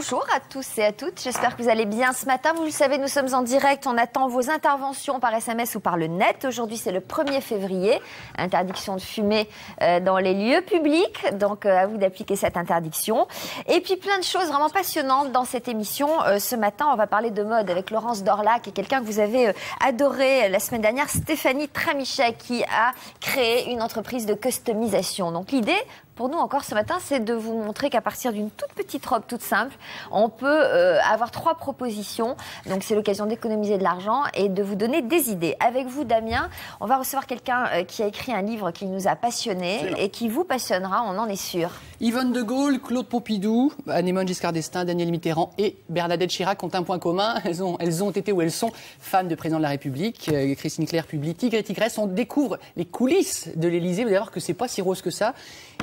Bonjour à tous et à toutes, j'espère que vous allez bien ce matin. Vous le savez, nous sommes en direct, on attend vos interventions par SMS ou par le net. Aujourd'hui, c'est le 1er février, interdiction de fumer dans les lieux publics, donc à vous d'appliquer cette interdiction. Et puis plein de choses vraiment passionnantes dans cette émission. Ce matin, on va parler de mode avec Laurence Dorlac et quelqu'un que vous avez adoré la semaine dernière, Stéphanie Tramischek, qui a créé une entreprise de customisation. Donc l'idée, pour nous encore ce matin, c'est de vous montrer qu'à partir d'une toute petite robe toute simple, on peut avoir 3 propositions. Donc c'est l'occasion d'économiser de l'argent et de vous donner des idées. Avec vous, Damien, on va recevoir quelqu'un qui a écrit un livre qui nous a passionnés et qui vous passionnera, on en est sûr. Yvonne de Gaulle, Claude Pompidou, Anémone Giscard d'Estaing, Daniel Mitterrand et Bernadette Chirac ont un point commun. Elles ont été ou elles sont fans de président de la République. Christine Claire publie Tigre et Tigresse. On découvre les coulisses de l'Élysée. Vous allez voir que c'est pas si rose que ça.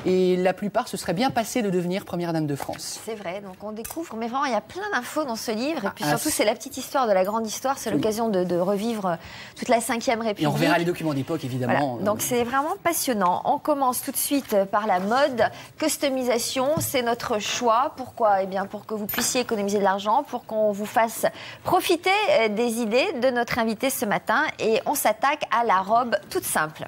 Et la plupart se seraient bien passés de devenir première dame de France. C'est vrai, donc on découvre, mais vraiment il y a plein d'infos dans ce livre. Et puis surtout c'est la petite histoire de la grande histoire, c'est l'occasion de revivre toute la Ve République. Et on reverra les documents d'époque évidemment. Voilà. Donc c'est vraiment passionnant. On commence tout de suite par la mode. Customisation, c'est notre choix. Pourquoi ? Eh bien pour que vous puissiez économiser de l'argent, pour qu'on vous fasse profiter des idées de notre invité ce matin. Et on s'attaque à la robe toute simple.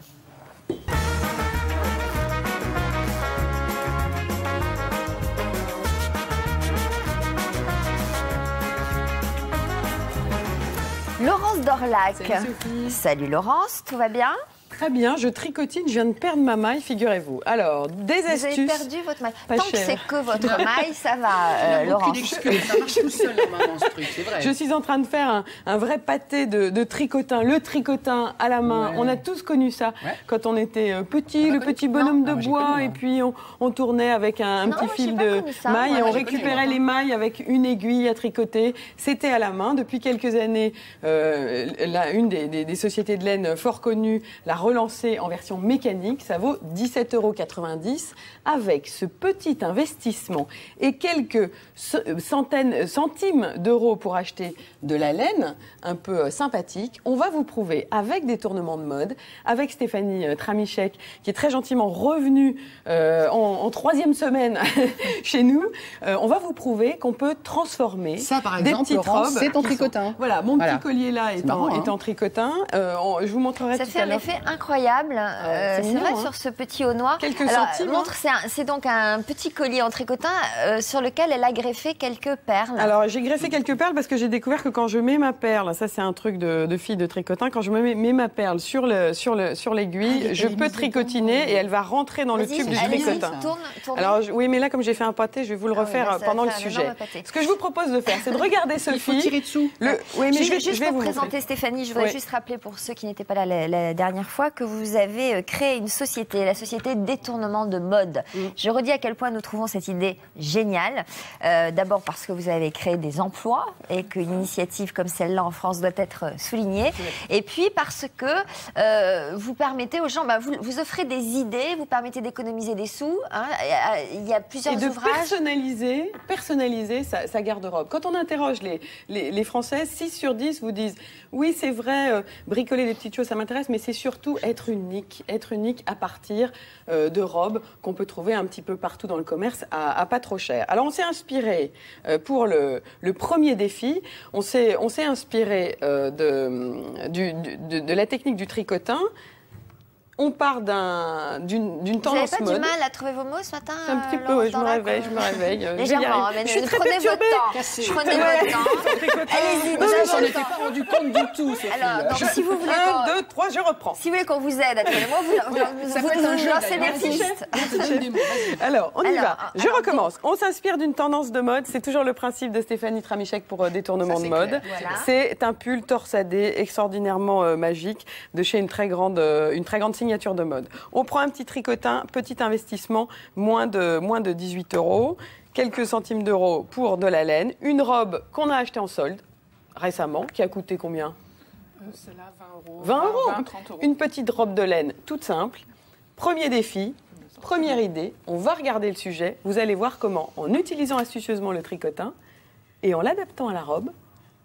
Laurence Dorlac. Salut Sophie. Salut Laurence, tout va bien ? Très bien, je tricotine, je viens de perdre ma maille, figurez-vous. Alors, des astuces. Vous avez perdu votre maille. Pas Tant cher. que c'est que votre maille, ça va, Laurence. Ça marche tout seul, normalement, ce truc, c'est vrai. Je suis en train de faire un vrai pâté de tricotin. Le tricotin à la main, on a tous connu ça quand on était petit, le petit bonhomme de bois, et puis on tournait avec un petit fil de maille et on récupérait les mailles avec une aiguille à tricoter. C'était à la main. Depuis quelques années, une des sociétés de laine fort connues l'a relancé en version mécanique, ça vaut 17,90 € avec ce petit investissement et quelques centimes d'euros pour acheter de la laine un peu sympathique. On va vous prouver avec des tournements de mode, avec Stéphanie Tramischek qui est très gentiment revenue en 3e semaine chez nous. On va vous prouver qu'on peut transformer ça, par des exemple, petites Laurence, robes. c'est ton tricotin. Voilà, mon petit collier là est en tricotin. Je vous montrerai ça tout fait à un l'heure. effet incroyable. C'est vrai, sur ce petit haut noir. Quelques centimes. C'est donc un petit collier en tricotin sur lequel elle a greffé quelques perles. Alors, j'ai greffé quelques perles parce que j'ai découvert que quand je mets ma perle, ça c'est un truc de fille de tricotin, quand je mets ma perle sur l'aiguille, je peux tricotiner et elle va rentrer dans le tube du tricotin. Tourne. Alors, oui, mais là, comme j'ai fait un pâté, je vais vous le refaire pendant le sujet. Ce que je vous propose de faire, c'est de regarder Sophie. Il faut tirer dessous. Oui, mais je vais vous présenter Stéphanie. Je voudrais juste rappeler pour ceux qui n'étaient pas là la dernière fois que vous avez créé une société, la société Détournement de mode. Je redis à quel point nous trouvons cette idée géniale. D'abord parce que vous avez créé des emplois et qu'une initiative comme celle-là en France doit être soulignée. Et puis parce que vous permettez aux gens, vous offrez des idées, vous permettez d'économiser des sous. Hein, il y a plusieurs ouvrages. Personnaliser sa garde-robe. Quand on interroge les Français, 6 sur 10 vous disent oui, c'est vrai, bricoler des petites choses, ça m'intéresse, mais c'est surtout être unique à partir de robes qu'on peut trouver un petit peu partout dans le commerce à pas trop cher. Alors on s'est inspiré pour le premier défi, on s'est inspiré de la technique du tricotin. On part d'une tendance mode. Vous n'avez pas du mal à trouver vos mots ce matin? Un petit peu, oui, je me réveille. Légèrement, mais je suis très prenez votre temps. Prenez votre temps. Allez-y, non, je m'en étais pas rendu compte du tout, Sophie. Alors, si vous voulez 1, 2, 3, je reprends. Si vous voulez qu'on vous aide à trouver les mots, vous lancez des pistes. Alors, on y va. Je recommence. On s'inspire d'une tendance de mode. C'est toujours le principe de Stéphanie Tramischek pour Détournement de mode. C'est un pull torsadé extraordinairement magique de chez une très grande signature de mode. On prend un petit tricotin, petit investissement, moins de 18 €, quelques centimes d'euros pour de la laine, une robe qu'on a achetée en solde récemment, qui a coûté combien? Celle-là, 20 €. 20 €. 20, 30 €. Une petite robe de laine toute simple. Premier défi, première idée, on va regarder le sujet. Vous allez voir comment, en utilisant astucieusement le tricotin et en l'adaptant à la robe,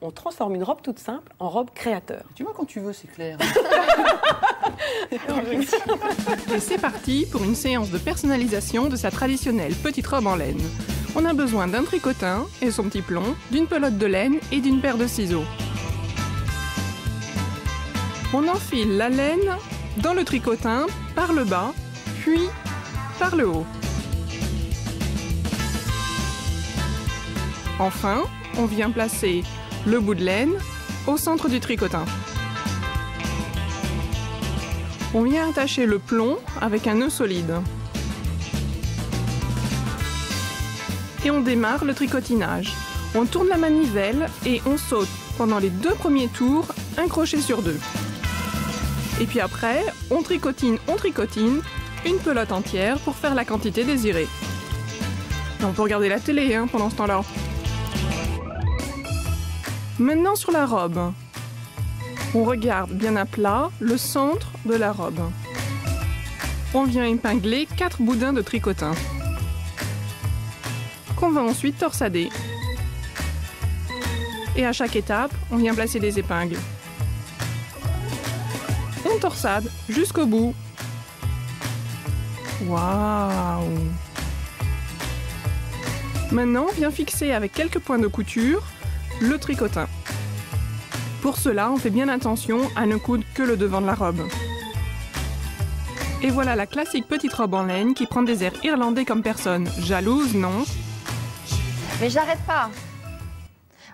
on transforme une robe toute simple en robe créateur. Tu vois quand tu veux, c'est clair. Et c'est parti pour une séance de personnalisation de sa traditionnelle petite robe en laine. On a besoin d'un tricotin et son petit plomb, d'une pelote de laine et d'une paire de ciseaux. On enfile la laine dans le tricotin par le bas, puis par le haut. Enfin, on vient placer le bout de laine au centre du tricotin. On vient attacher le plomb avec un nœud solide. Et on démarre le tricotinage. On tourne la manivelle et on saute pendant les 2 premiers tours un crochet sur 2. Et puis après, on tricotine une pelote entière pour faire la quantité désirée. Et on peut regarder la télé pendant ce temps-là. Maintenant sur la robe, on regarde bien à plat le centre de la robe. On vient épingler 4 boudins de tricotin qu'on va ensuite torsader. Et à chaque étape, on vient placer des épingles. On torsade jusqu'au bout. Waouh! Maintenant, on vient fixer avec quelques points de couture le tricotin. Pour cela, on fait bien attention à ne coudre que le devant de la robe. Et voilà la classique petite robe en laine qui prend des airs irlandais comme personne. Jalouse, non? Mais j'arrête pas.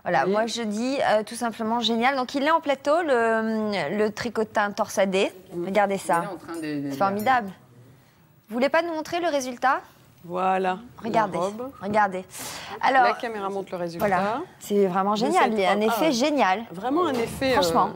Voilà, oui. Moi je dis tout simplement génial. Donc il est en plateau, le tricotin torsadé. Regardez ça. C'est formidable. Vous voulez pas nous montrer le résultat? Voilà. Regardez, regardez. Alors, la caméra montre le résultat. Voilà. C'est vraiment génial, il y a un effet génial. Vraiment un effet. Franchement.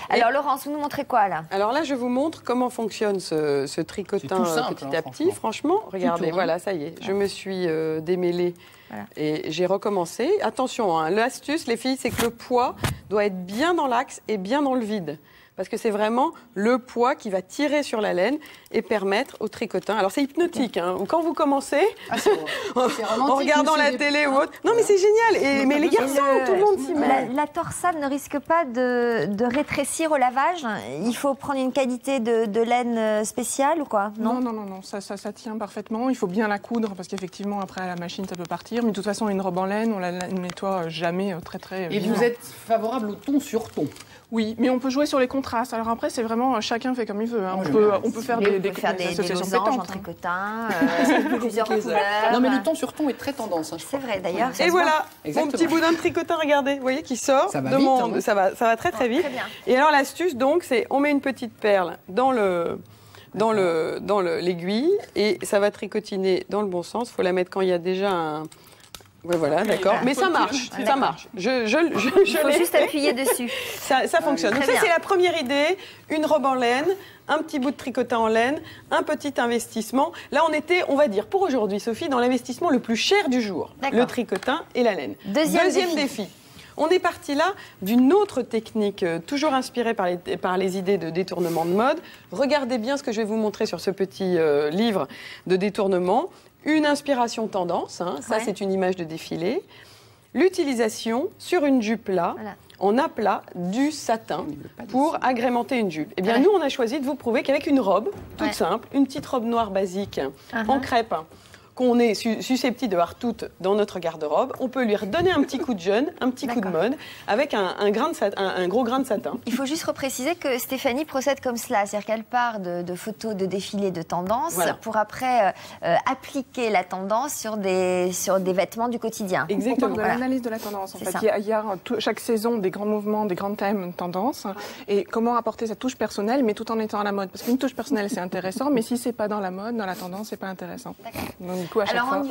Alors Laurence, vous nous montrez quoi là? Alors là, je vous montre comment fonctionne ce tricotin simple, petit à petit. Franchement, regardez, voilà, ça y est. Je me suis démêlée. Voilà. Et j'ai recommencé. Attention, l'astuce, les filles, c'est que le poids doit être bien dans l'axe et bien dans le vide. Parce que c'est vraiment le poids qui va tirer sur la laine et permettre au tricotin. Alors c'est hypnotique, quand vous commencez, en regardant la télé ou autre. Non mais c'est génial, mais les garçons, tout le monde s'y met. La torsade ne risque pas de rétrécir au lavage? Il faut prendre une qualité de laine spéciale ou quoi? Non, ça tient parfaitement. Il faut bien la coudre parce qu'effectivement après à la machine ça peut partir. Mais de toute façon une robe en laine, on la nettoie jamais très Et vivement. Vous êtes favorable au ton sur ton? Oui, mais on peut jouer sur les contrastes. Alors après, c'est vraiment chacun fait comme il veut. On peut faire des associations pétantes. En tricotin, plusieurs couleurs. Non, mais le ton sur ton est très tendance. C'est vrai, d'ailleurs. Et voilà, mon petit boudin de tricotin, regardez, vous voyez, qui sort. Ça va vite. Ça va très vite. Très bien. Et alors l'astuce, donc, c'est on met une petite perle dans l'aiguille et ça va tricotiner dans le bon sens. Il faut la mettre quand il y a déjà un... Ouais, voilà, d'accord. Mais ça marche, ça marche. Il faut juste appuyer dessus. Ça fonctionne. Donc ça, c'est la première idée. Une robe en laine, un petit bout de tricotin en laine, un petit investissement. Là, on était, on va dire, pour aujourd'hui, Sophie, dans l'investissement le plus cher du jour. Le tricotin et la laine. Deuxième défi. On est parti là d'une autre technique, toujours inspirée par les idées de détournement de mode. Regardez bien ce que je vais vous montrer sur ce petit livre de détournement. Une inspiration tendance, ça c'est une image de défilé. L'utilisation sur une jupe là, en aplat, du satin pour agrémenter une jupe. Eh bien nous on a choisi de vous prouver qu'avec une robe toute simple, une petite robe noire basique en crêpe, qu'on est susceptible de voir toutes dans notre garde-robe, on peut lui redonner un petit coup de jeune, un petit coup de mode, avec un gros grain de satin. Il faut juste repréciser que Stéphanie procède comme cela, c'est-à-dire qu'elle part de photos de défilés de tendance pour après appliquer la tendance sur des vêtements du quotidien. Exactement. On parle de l'analyse de la tendance. En fait. Il y a chaque saison des grands mouvements, des grands thèmes de tendance, et comment apporter sa touche personnelle, mais tout en étant à la mode. Parce qu'une touche personnelle, c'est intéressant, mais si c'est pas dans la mode, dans la tendance, c'est pas intéressant. Donc, du coup, à chaque fois,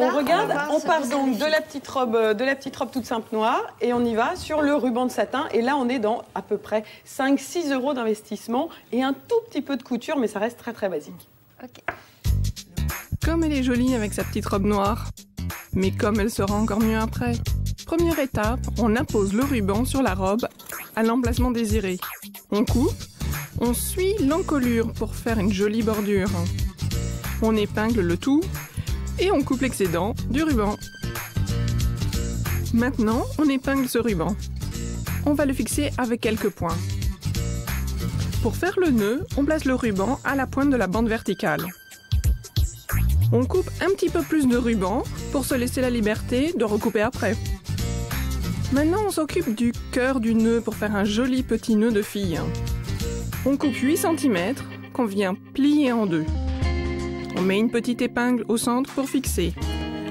on part donc de la petite robe toute simple noire et on y va sur le ruban de satin. Et là, on est dans à peu près 5-6 € d'investissement et un tout petit peu de couture, mais ça reste très très basique. Comme elle est jolie avec sa petite robe noire, mais comme elle sera encore mieux après. Première étape, on impose le ruban sur la robe à l'emplacement désiré. On coupe, on suit l'encolure pour faire une jolie bordure. On épingle le tout et on coupe l'excédent du ruban. Maintenant, on épingle ce ruban. On va le fixer avec quelques points. Pour faire le nœud, on place le ruban à la pointe de la bande verticale. On coupe un petit peu plus de ruban pour se laisser la liberté de recouper après. Maintenant, on s'occupe du cœur du nœud pour faire un joli petit nœud de fille. On coupe 8 cm qu'on vient plier en deux. On met une petite épingle au centre pour fixer.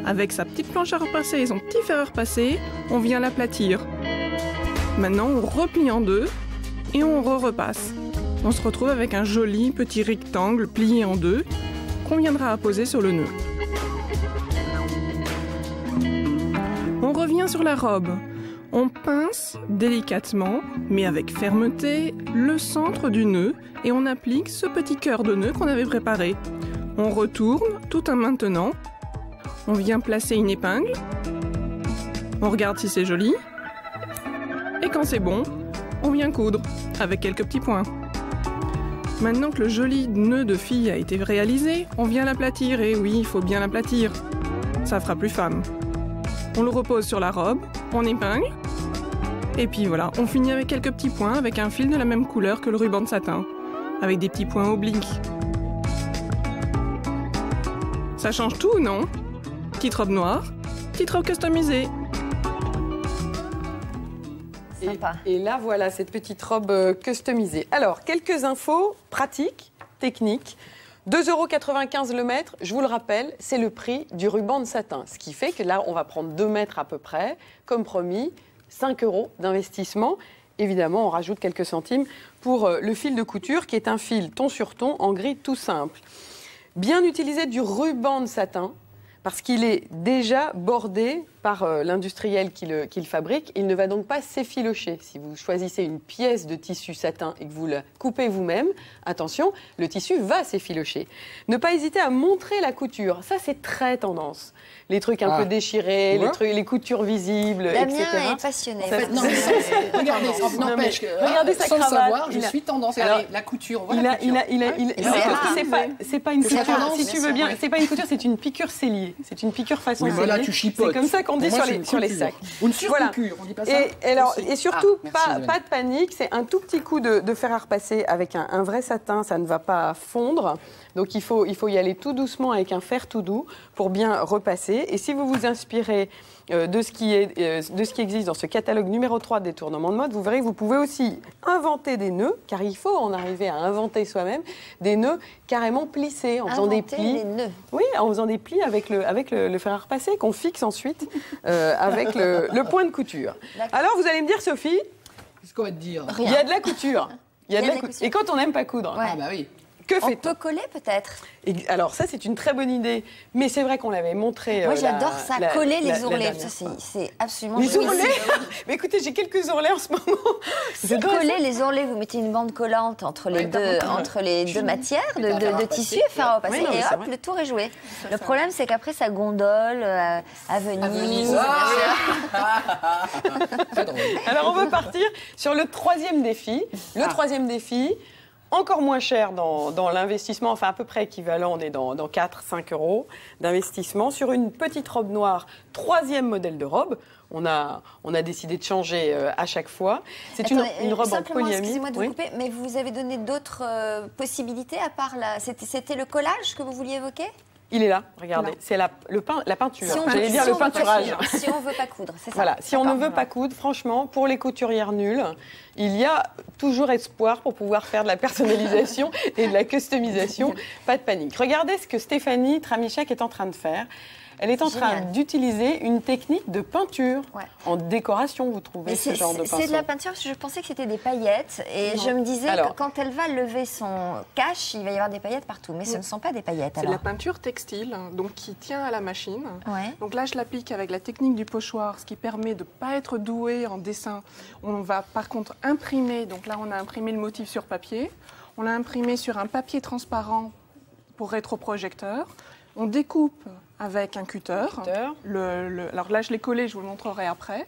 Avec sa petite planche à repasser et son petit fer à repasser, on vient l'aplatir. Maintenant, on replie en deux et on repasse. On se retrouve avec un joli petit rectangle plié en deux qu'on viendra apposer sur le nœud. On revient sur la robe. On pince délicatement, mais avec fermeté, le centre du nœud et on applique ce petit cœur de nœud qu'on avait préparé. On retourne tout en maintenant. On vient placer une épingle. On regarde si c'est joli. Et quand c'est bon, on vient coudre avec quelques petits points. Maintenant que le joli nœud de fille a été réalisé, on vient l'aplatir. Et oui, il faut bien l'aplatir. Ça fera plus femme. On le repose sur la robe, on épingle. Et puis voilà, on finit avec quelques petits points avec un fil de la même couleur que le ruban de satin. Avec des petits points obliques. Ça change tout, non? Petite robe noire, petite robe customisée. Et là, voilà, cette petite robe customisée. Alors, quelques infos pratiques, techniques. 2,95 € le mètre, je vous le rappelle, c'est le prix du ruban de satin. Ce qui fait que là, on va prendre 2 mètres à peu près. Comme promis, 5 € d'investissement. Évidemment, on rajoute quelques centimes pour le fil de couture, qui est un fil ton sur ton en gris tout simple. Bien utiliser du ruban de satin, parce qu'il est déjà bordé par l'industriel qui le fabrique. Il ne va donc pas s'effilocher. Si vous choisissez une pièce de tissu satin et que vous la coupez vous-même, attention, le tissu va s'effilocher. Ne pas hésiter à montrer la couture. Ça, c'est très tendance. Les trucs un peu déchirés, les coutures visibles, Damien etc. est passionné. Regardez, n'empêche que regardez sa sans le cravate. savoir, je suis tendance. Alors, la couture, on voit la couture. C'est pas une couture. Si tu veux bien, c'est pas une couture, c'est une piqûre sellier. C'est une piqûre façon sellier. Voilà, tu chipotes. C'est comme ça qu'on dit sur les sacs. Ou une surpiqûre, on dit pas ça. Et surtout, pas de panique, c'est un tout petit coup de fer à repasser avec un vrai satin, ça ne va pas fondre. Donc il faut y aller tout doucement avec un fer tout doux pour bien repasser. Et si vous vous inspirez de ce qui existe dans ce catalogue numéro 3 des détournements de mode, vous verrez que vous pouvez aussi inventer des nœuds, car il faut en arriver à inventer soi-même des nœuds carrément plissés, en faisant des plis. Des nœuds. Oui, en faisant des plis avec le fer à repasser qu'on fixe ensuite avec le point de couture. Alors vous allez me dire, Sophie, qu'est-ce qu'on va te dire? Il y a de la couture. Et quand on n'aime pas coudre, Ouais. Ah bah oui. que On fait-on? peut coller peut-être. Alors ça, c'est une très bonne idée. Mais c'est vrai qu'on l'avait montré. Moi, j'adore ça, coller les ourlets. Ça, c'est absolument Les jouissif. ourlets. Mais écoutez, j'ai quelques ourlets en ce moment. Si coller les ourlets, vous mettez une bande collante entre les deux matières de tissu, faire repasser, Oui, non, mais et c'est hop, vrai. le tour est joué. Le problème, c'est qu'après, ça gondole à Venise. C'est drôle. Alors on va partir sur le troisième défi. Le troisième défi, encore moins cher dans l'investissement, enfin à peu près équivalent, on est dans 4-5 € d'investissement sur une petite robe noire, troisième modèle de robe. On a décidé de changer à chaque fois. C'est une robe en polyamide. Excusez-moi de vous couper, mais vous avez donné d'autres possibilités à part la... C'était le collage que vous vouliez évoquer? Il est là, regardez. C'est la peinture. Si on J'allais veut- dire si le on veut pas peinturage. coudre, si on ne veut pas coudre, c'est ça. Voilà, si on ne D'accord. veut pas coudre, franchement, pour les couturières nulles, il y a toujours espoir pour pouvoir faire de la personnalisation et de la customisation. Pas de panique. Regardez ce que Stéphanie Tramichak est en train de faire. Elle est en train Génial. d'utiliser une technique de peinture. Ouais. En décoration, vous trouvez Mais ce genre de pinceau. c'est de la peinture, parce que je pensais que c'était des paillettes. Et Non. je me disais Alors. que quand elle va lever son cache, il va y avoir des paillettes partout. Mais ce ne sont pas des paillettes, C'est de la alors. peinture textile, donc qui tient à la machine. Ouais. Donc là, je l'applique avec la technique du pochoir, ce qui permet de ne pas être doué en dessin. On va par contre imprimer, donc là on a imprimé le motif sur papier, on l'a imprimé sur un papier transparent pour rétroprojecteur, on découpe avec un cutter. Alors là je l'ai collé, je vous le montrerai après.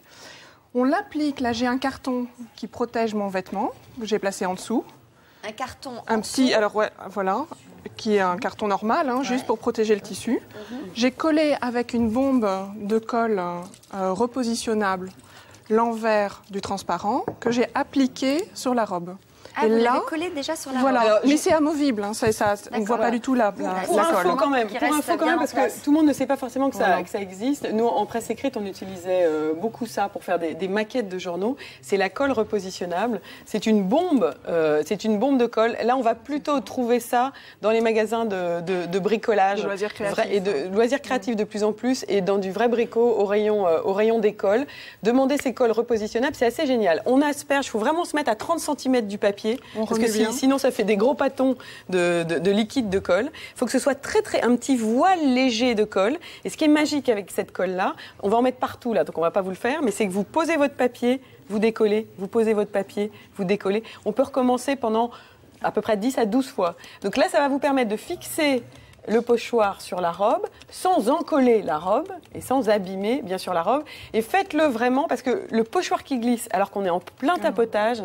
On l'applique, là j'ai un carton qui protège mon vêtement, que j'ai placé en dessous. Un carton. Un petit, alors ouais, voilà, qui est un carton normal, juste pour protéger le tissu. J'ai collé avec une bombe de colle repositionnable l'envers du transparent que j'ai appliqué sur la robe. Ah, Et vous là, l'avez collé déjà sur la voilà. robe. Alors, Mais c'est amovible, hein, on ne voit pas du tout la Pour colle. info quand même, Qui reste bien en parce place. que tout le monde ne sait pas forcément que ça existe. Nous, en presse écrite, on utilisait beaucoup ça pour faire des maquettes de journaux. C'est la colle repositionnable. C'est une bombe de colle. Là, on va plutôt trouver ça dans les magasins de bricolage. De loisirs créatifs. Et de loisirs créatifs de plus en plus, et dans du vrai brico au rayon des colles. Demandez ces colles repositionnables, c'est assez génial. On asperge, il faut vraiment se mettre à 30 cm du papier, parce que sinon ça fait des gros pâtons de liquide de colle. Il faut que ce soit un petit voile léger de colle. Et ce qui est magique avec cette colle-là, on va en mettre partout là, donc on ne va pas vous le faire, mais c'est que vous posez votre papier, vous décollez, vous posez votre papier, vous décollez. On peut recommencer pendant à peu près 10 à 12 fois. Donc là, ça va vous permettre de fixer le pochoir sur la robe, sans encoller la robe et sans abîmer bien sûr la robe. Et faites-le vraiment, parce que le pochoir qui glisse alors qu'on est en plein tapotage,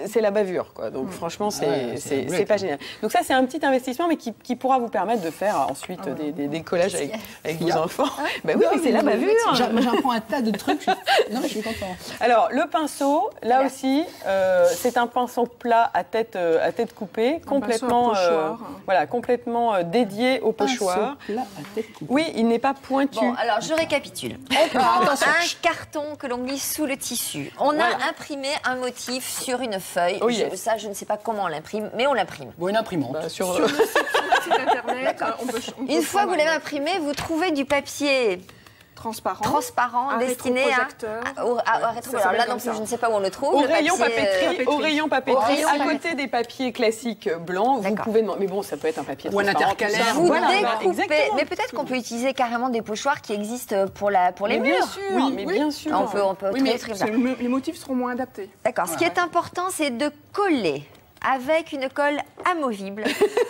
c'est la bavure, quoi. Donc franchement, c'est pas génial. Donc ça, c'est un petit investissement, mais qui pourra vous permettre de faire ensuite des collages avec vos enfants. Oui, c'est la bavure. J'apprends un tas de trucs. Non, je suis content. Alors, le pinceau, là aussi, c'est un pinceau plat à tête coupée, complètement dédié au pochoir. Oui, il n'est pas pointu. Bon, alors je récapitule. On prend un carton que l'on glisse sous le tissu. On a imprimé un motif sur une feuille. Ça, je ne sais pas comment on l'imprime, mais on l'imprime. Bon, une imprimante. Sur le site internet, Une fois que vous l'avez imprimé, vous trouvez du papier transparent destiné à rétro. Alors là non plus, je ne sais pas où on le trouve. Au rayon papeterie, à côté des papiers classiques blancs, vous pouvez demander. Mais bon, ça peut être un papier ou un intercalaire. Vous découpez. Mais peut-être qu'on peut utiliser carrément des pochoirs qui existent pour les murs. Bien sûr. On peut les motifs seront moins adaptés. D'accord. Ce qui est important, c'est de coller avec une colle amovible,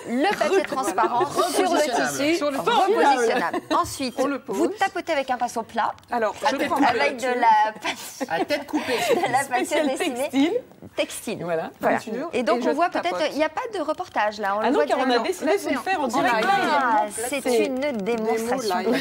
le papier transparent sur le tissu, repositionnable. Ensuite, vous tapotez avec un pinceau plat, avec de la peinture à tête coupée, de la peinture dessinée textile. Voilà. Et donc on voit peut-être, il n'y a pas de reportage là. Ah non, car on a décidé de le faire en direct. C'est une démonstration.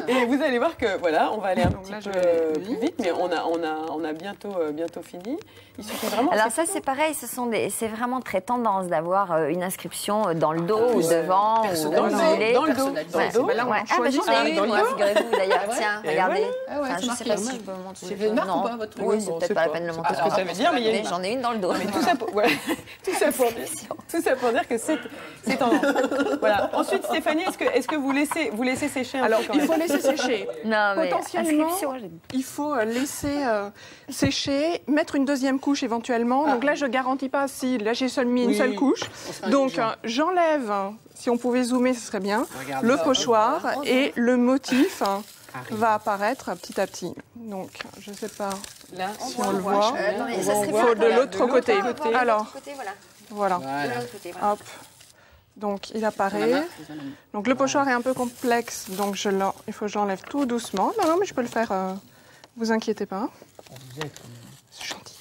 Et vous allez voir que voilà, on va aller un petit peu plus vite, mais on a bientôt fini. Il suffit vraiment. Alors ça c'est pareil, c'est vraiment très tendance d'avoir une inscription dans le dos ou devant ou dans le dos. J'en ai une, moi, figurez-vous d'ailleurs. Tiens, regardez. Je ne sais pas si je peux montrer. C'est une marque ou pas votre truc? Oui, c'est peut-être pas la peine de le montrer. Ce que ça veut dire, mais j'en ai une dans le dos. Tout ça pour dire que c'est tendance. Voilà. Ensuite, Stéphanie, est-ce que vous laissez sécher un peu? Alors, il faut laisser sécher. Non, mais potentiellement, il faut laisser sécher, mettre une deuxième couche éventuellement. Donc là, je ne garantis pas si. Là, j'ai mis une seule couche. Donc, j'enlève, si on pouvait zoomer, ce serait bien, le pochoir et le motif va apparaître petit à petit. Donc, je ne sais pas si on le voit. Il faut de l'autre côté. Alors, voilà. Hop. Donc, il apparaît. Donc, le pochoir est un peu complexe, donc il faut que j'enlève tout doucement. Non, mais je peux le faire. Vous inquiétez pas. C'est gentil.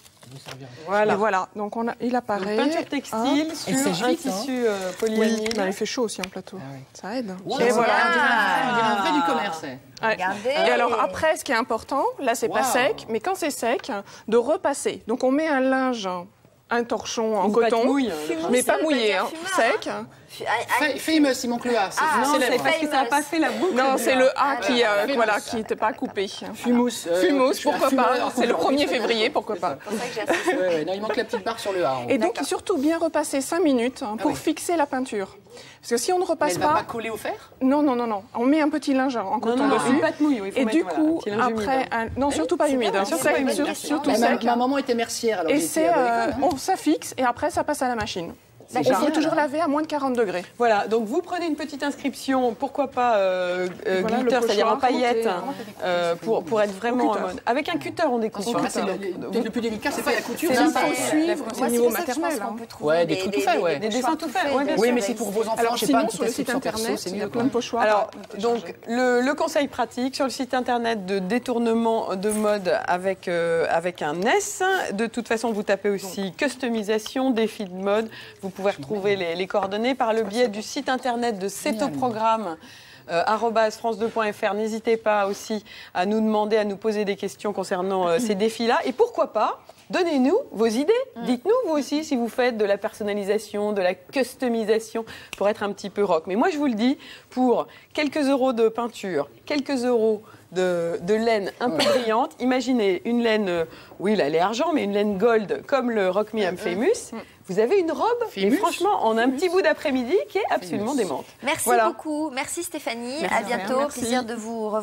Voilà. Et voilà. Donc, il apparaît. Une peinture textile sur un tissu polyamide. Oui, il fait chaud aussi en plateau. Ça aide. Et voilà. On dirait un vrai du commerce. Regardez. Et alors après, ce qui est important, là c'est pas sec, mais quand c'est sec, de repasser. Donc on met un linge, un torchon en coton, mais pas mouillé, sec. Famous, Simon Cléas. Non, c'est parce que ça n'a pas fait la boucle. Non, c'est le A qui n'était pas coupé. Fumous, pourquoi pas. C'est le 1er février, pourquoi pas. Non, il manque la petite barre sur le A. Et donc surtout bien repasser 5 minutes pour fixer la peinture. Parce que si on ne repasse pas... Elle ne va pas coller au fer? Non. On met un petit linge en coton dessus. Une pâte mouille, et du coup, après... Non, surtout pas humide. Surtout sec. Ma maman était mercière. Et ça fixe et après ça passe à la machine. Il faut toujours laver à moins de 40 degrés. Voilà, donc vous prenez une petite inscription, pourquoi pas glitter, c'est-à-dire en paillettes, pour être vraiment en mode. Avec un cutter, on découpe. Le plus délicat, c'est pas la couture. Il faut suivre au niveau maternel. Ouais, des trucs tout faits, des dessins tout faits. Oui, mais c'est pour vos enfants. Alors je sais pas, sinon, sur le site internet, il y a plein de pochoirs. Alors, donc, le conseil pratique sur le site internet de détournement de mode avec un S. De toute façon, vous tapez aussi customisation, défi de mode. Vous pouvez retrouver les coordonnées par le biais du site internet de Cetoprogramme. @france2.fr. N'hésitez pas aussi à nous demander, à nous poser des questions concernant ces défis-là. Et pourquoi pas Donnez-nous vos idées. Dites-nous, vous aussi, si vous faites de la personnalisation, de la customisation pour être un petit peu rock. Mais moi, je vous le dis, pour quelques euros de peinture, quelques euros de laine un peu brillante. Imaginez une laine, oui, là, elle est argent, mais une laine gold comme le Rock Me I'm Famous. Vous avez une robe, et franchement, en un petit bout d'après-midi qui est absolument démente. Merci beaucoup. Merci Stéphanie. Merci. À bientôt. Merci. Plaisir de vous revoir.